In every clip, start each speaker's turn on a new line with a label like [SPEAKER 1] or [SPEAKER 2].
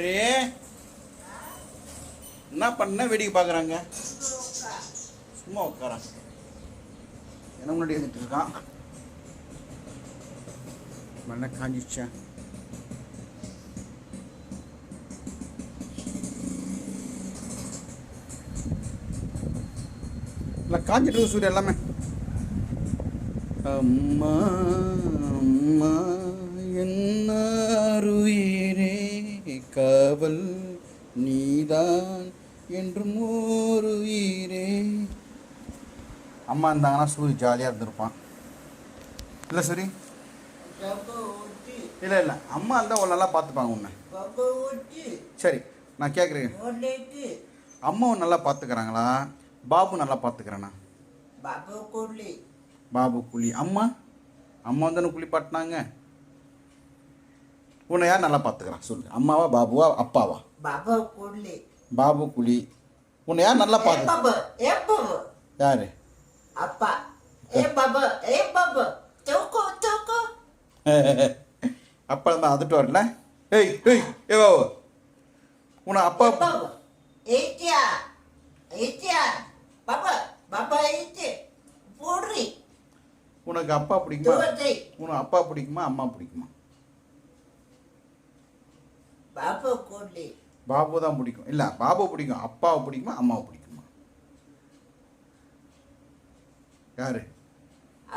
[SPEAKER 1] பண்றே என்ன பண்ண வேடிக்கை பார்க்குறாங்க. சும்மா உட்காரான் என்ன முன்னாடி எழுதிட்டு இருக்கான். மண்ணை காஞ்சிச்சா இல்லை காஞ்சிட்டு சூரிய எல்லாமே. அம்மா அம்மா என்னாருயிரே காவல் நீதான் என்றும் ஒரு உயிரே. அம்மா இருந்தாங்கன்னா சூரி ஜாலியாக இருந்திருப்பான். இல்லை சூரி இல்லை இல்லை அம்மா இருந்தால் ஒரு நல்லா பார்த்துப்பாங்க உன்னை. சரி நான் கேட்குறேன், அம்மாவை நல்லா பார்த்துக்கிறாங்களா பாபு நல்லா பார்த்துக்கிறேண்ணா? பாபு குழி அம்மா அம்மா தானே குளிப்பாட்டினாங்க. உன்னை யார் நல்லா பார்த்துக்கிறான் சொல்லு, அம்மாவா பாபுவா அப்பாவா? பாபு குழி. உன்னை யார் நல்லா பார்த்து? யாரு?
[SPEAKER 2] அப்பா.
[SPEAKER 1] அப்பா தான் அதுட்டு வரல. ஏய் ஏய் ஏ உன்னை அப்பா உனக்கு அப்பா பிடிக்குமா? உனக்கு அப்பா பிடிக்குமா அம்மா பிடிக்குமா? பாபு தான் பிடிக்கும். இல்லை பாபு பிடிக்கும். அப்பாவை பிடிக்குமா அம்மாவை பிடிக்குமா? யாரு?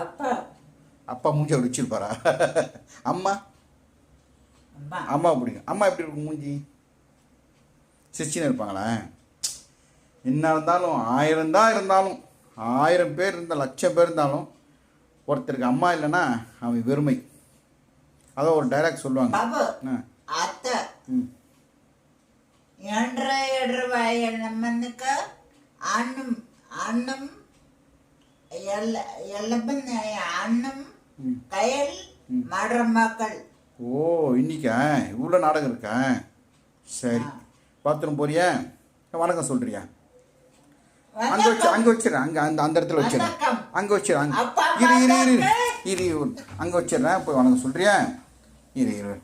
[SPEAKER 2] அப்பா.
[SPEAKER 1] அப்பா மூஞ்சி அப்படி வச்சிருப்பாரா? அம்மா அம்மாவை பிடிக்கும். அம்மா எப்படி இருக்கும் மூஞ்சி? சிரிச்சின்னு இருப்பாங்களா? என்ன இருந்தாலும் 1000 தான் இருந்தாலும் 1000 பேர் இருந்தால் 1,00,000 பேர் இருந்தாலும் ஒருத்தருக்கு அம்மா இல்லைன்னா அவன் வெறுமை. அதான் ஒரு டைலாக் சொல்லுவாங்க. ஓ இன்னைக்கா இவ்வளோ நாடகம் இருக்கா? சரி பாத்ரூம் போறியா? வணக்கம் சொல்றியா? அங்கே வச்சிடறேன். அங்கே அந்த இடத்துல வச்சிடறேன். அங்கே வச்சிடறேன். இரு இரு இரு இரு அங்கே வச்சிடறேன். போய் வணக்கம் சொல்றியா? இரு இரு